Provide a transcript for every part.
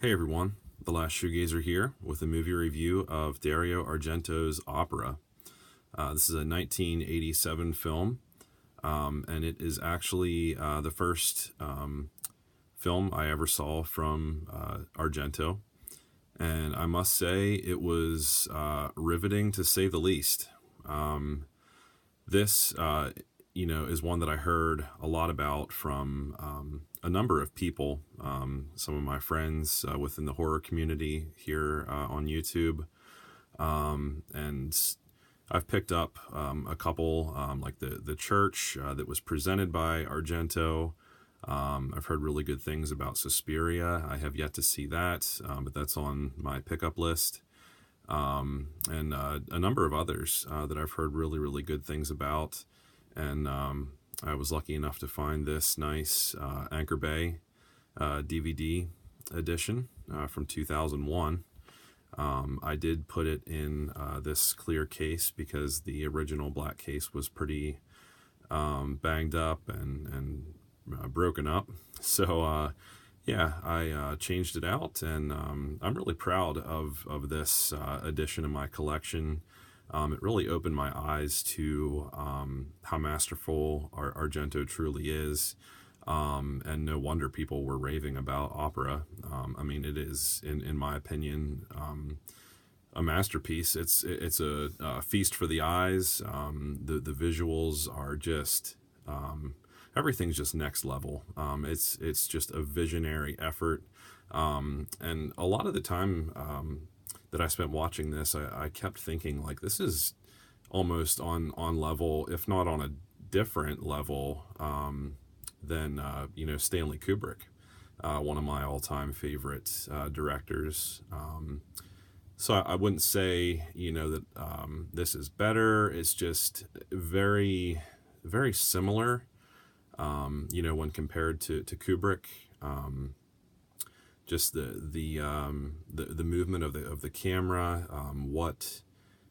Hey everyone, the last Shoegazer here with a movie review of Dario Argento's Opera. This is a 1987 film, and it is actually the first film I ever saw from Argento. And I must say it was riveting to say the least. This is one that I heard a lot about from a number of people, some of my friends within the horror community here on YouTube. And I've picked up a couple, like the Church that was presented by Argento. I've heard really good things about Suspiria. I have yet to see that, but that's on my pickup list. And a number of others that I've heard really, really good things about. And I was lucky enough to find this nice Anchor Bay DVD edition from 2001. I did put it in this clear case because the original black case was pretty banged up and broken up. So I changed it out, and I'm really proud of this edition of my collection. It really opened my eyes to how masterful Argento truly is, and no wonder people were raving about Opera. I mean, it is, in my opinion, a masterpiece. It's a feast for the eyes. The visuals are just everything's just next level. It's just a visionary effort, and a lot of the time that I spent watching this, I kept thinking, like, this is almost on level, if not on a different level, than Stanley Kubrick, one of my all-time favorite directors. So I wouldn't say that this is better. It's just very, very similar. When compared to Kubrick. Just the movement of the camera, what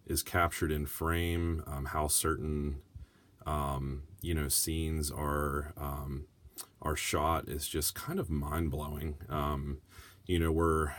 is captured in frame, how certain scenes are shot is just kind of mind blowing. We're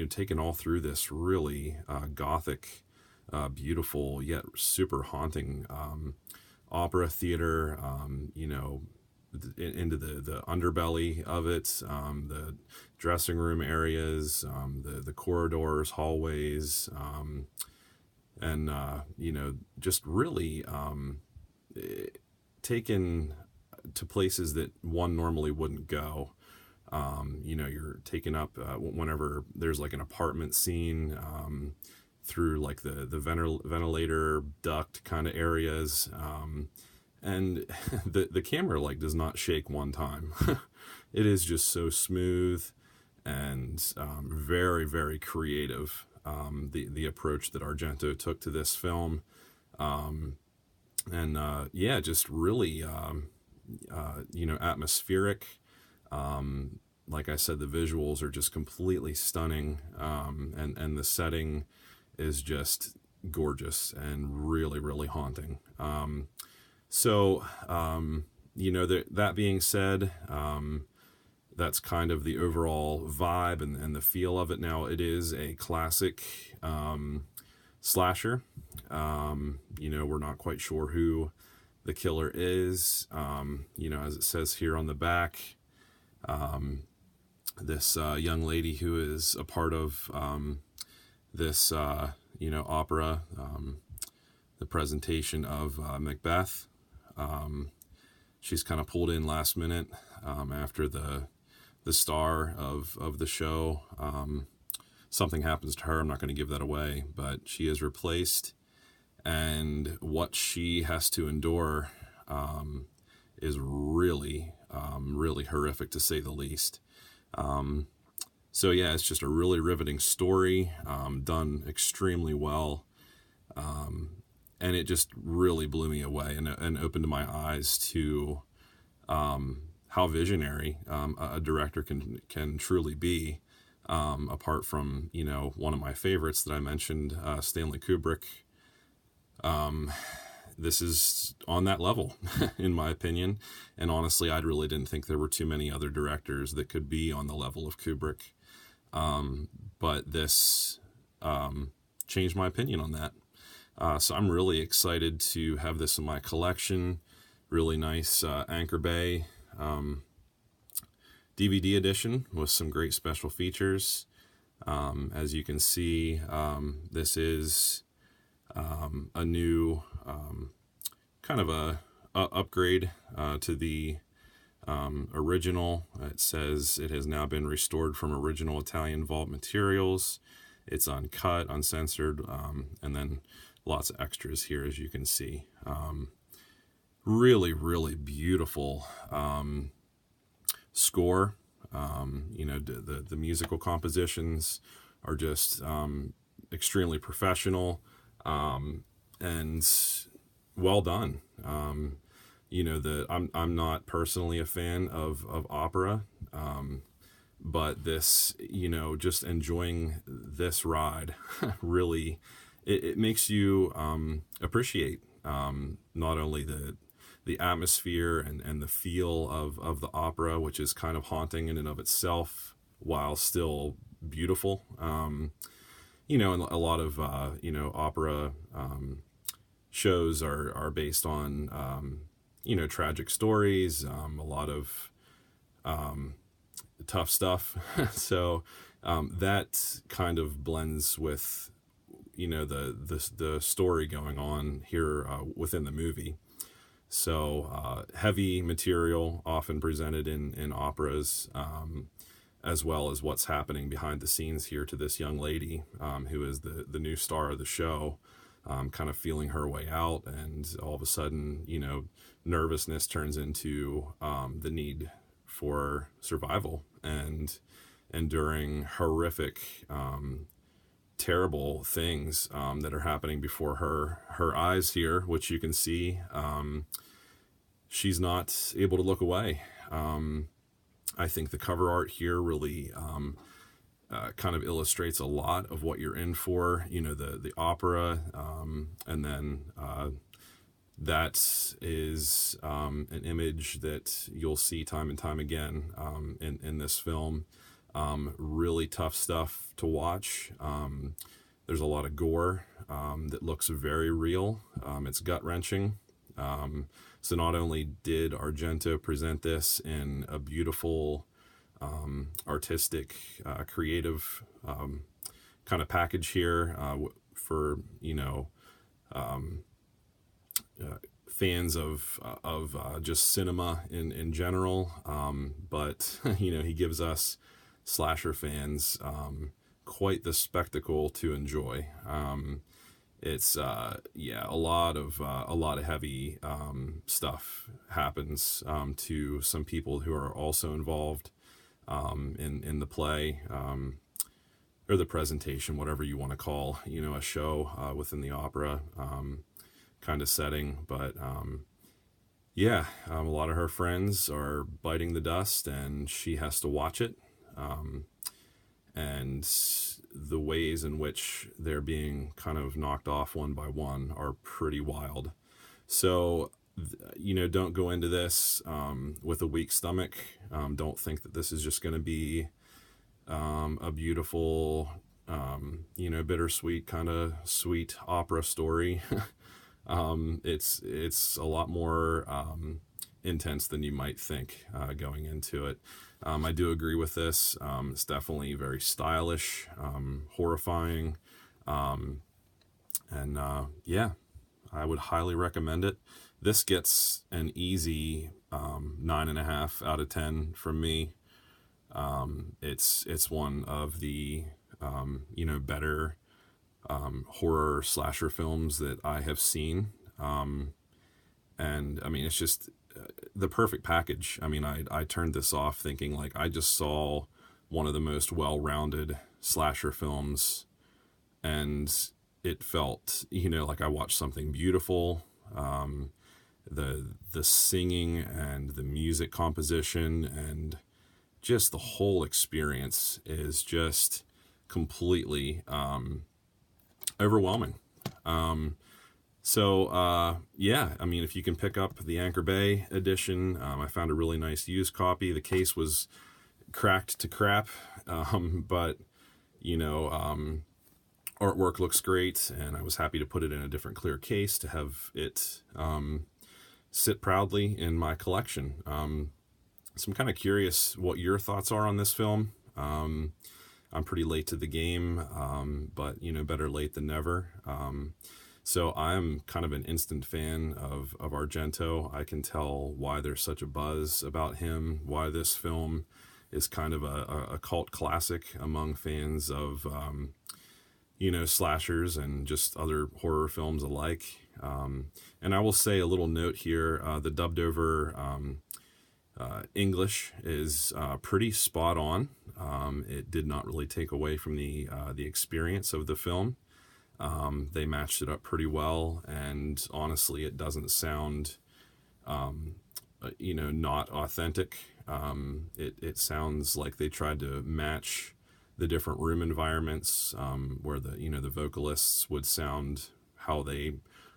taken all through this really gothic, beautiful yet super haunting opera theater. Into the underbelly of it, the dressing room areas, the corridors, hallways, and just really taken to places that one normally wouldn't go. You're taken up whenever there's like an apartment scene, through like the ventilator duct kind of areas. And the camera like does not shake one time. It is just so smooth and very, very creative, the approach that Argento took to this film. Just really atmospheric. Like I said, the visuals are just completely stunning, and the setting is just gorgeous and really, really haunting. That being said, that's kind of the overall vibe and the feel of it. Now, it is a classic slasher. We're not quite sure who the killer is. As it says here on the back, this young lady who is a part of this opera, the presentation of Macbeth. She's kind of pulled in last minute after the star of the show. Something happens to her. I'm not going to give that away, but she is replaced, and what she has to endure is really, really horrific, to say the least. It's just a really riveting story, done extremely well. And it just really blew me away and opened my eyes to how visionary a director can truly be. Apart from one of my favorites that I mentioned, Stanley Kubrick. This is on that level, in my opinion. And honestly, I really didn't think there were too many other directors that could be on the level of Kubrick. But this changed my opinion on that. So I'm really excited to have this in my collection. Really nice Anchor Bay DVD edition with some great special features. As you can see, this is a new kind of a upgrade to the original. It says it has now been restored from original Italian vault materials. It's uncut, uncensored, and then lots of extras here, as you can see. Really, really beautiful score. The musical compositions are just extremely professional and well done. I'm not personally a fan of opera, but this, just enjoying this ride really, it makes you appreciate not only the atmosphere and the feel of the opera, which is kind of haunting in and of itself, while still beautiful. And a lot of opera shows are based on tragic stories, a lot of tough stuff. So that kind of blends with the story going on here within the movie. So heavy material often presented in operas, as well as what's happening behind the scenes here to this young lady who is the new star of the show, kind of feeling her way out, and all of a sudden, nervousness turns into the need for survival and enduring horrific, terrible things that are happening before her eyes here, which you can see. She's not able to look away. I think the cover art here really kind of illustrates a lot of what you're in for, the opera, and then that is an image that you'll see time and time again in this film. Really tough stuff to watch. There's a lot of gore that looks very real. It's gut-wrenching. So not only did Argento present this in a beautiful, artistic, creative kind of package here for fans of just cinema in general, but he gives us slasher fans quite the spectacle to enjoy. It's a lot of heavy stuff happens to some people who are also involved in the play, or the presentation, whatever you want to call a show within the opera kind of setting. But a lot of her friends are biting the dust, and she has to watch it. And the ways in which they're being kind of knocked off one by one are pretty wild. So, don't go into this with a weak stomach. Don't think that this is just going to be a beautiful, bittersweet kind of sweet opera story. It's a lot more intense than you might think going into it. I do agree with this. It's definitely very stylish, horrifying, and I would highly recommend it. This gets an easy 9.5 out of 10 from me. It's one of the better horror slasher films that I have seen, and I mean, it's just the perfect package. I mean, I turned this off thinking like I just saw one of the most well-rounded slasher films, and it felt like I watched something beautiful. The singing and the music composition and just the whole experience is just completely overwhelming. I mean, if you can pick up the Anchor Bay edition, I found a really nice used copy. The case was cracked to crap, But you know, artwork looks great, and I was happy to put it in a different clear case to have it sit proudly in my collection. So I'm kind of curious what your thoughts are on this film. I'm pretty late to the game, but you know, better late than never. So I'm kind of an instant fan of Argento. I can tell why there's such a buzz about him, why this film is kind of a cult classic among fans of, you know, slashers and just other horror films alike. And I will say a little note here, the dubbed over English is pretty spot on. It did not really take away from the experience of the film. They matched it up pretty well, and honestly, it doesn't sound, you know, not authentic. It sounds like they tried to match the different room environments, where the, you know, the vocalists would sound how they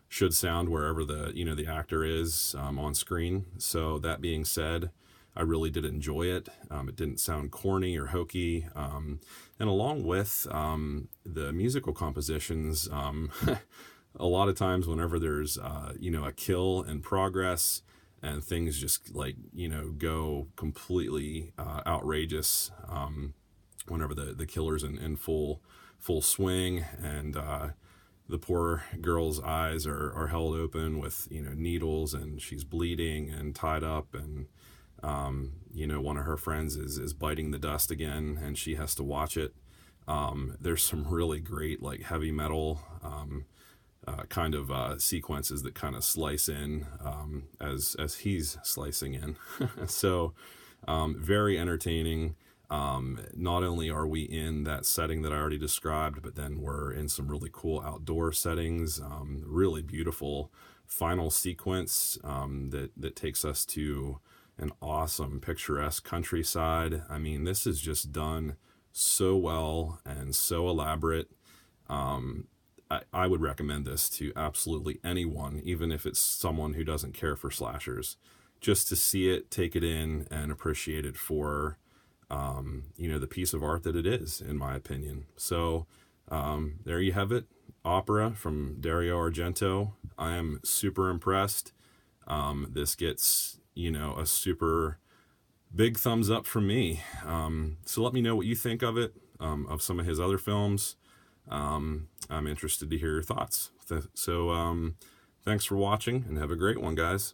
should sound wherever the, you know, the actor is on screen. So that being said, I really did enjoy it. It didn't sound corny or hokey. And along with the musical compositions, a lot of times whenever there's, you know, a kill in progress and things just like, you know, go completely outrageous, whenever the killer's in full swing, and the poor girl's eyes are held open with, you know, needles, and she's bleeding and tied up, and you know, one of her friends is biting the dust again, and she has to watch it. There's some really great, like, heavy metal kind of sequences that kind of slice in as he's slicing in. So very entertaining. Not only are we in that setting that I already described, but then we're in some really cool outdoor settings, really beautiful final sequence that takes us to an awesome picturesque countryside. I mean, this is just done so well and so elaborate. I would recommend this to absolutely anyone, even if it's someone who doesn't care for slashers, just to see it, take it in, and appreciate it for you know, the piece of art that it is, in my opinion. So there you have it, Opera from Dario Argento. I am super impressed. This gets, you know, a super big thumbs up from me. So let me know what you think of it, of some of his other films. I'm interested to hear your thoughts. So thanks for watching, and have a great one, guys.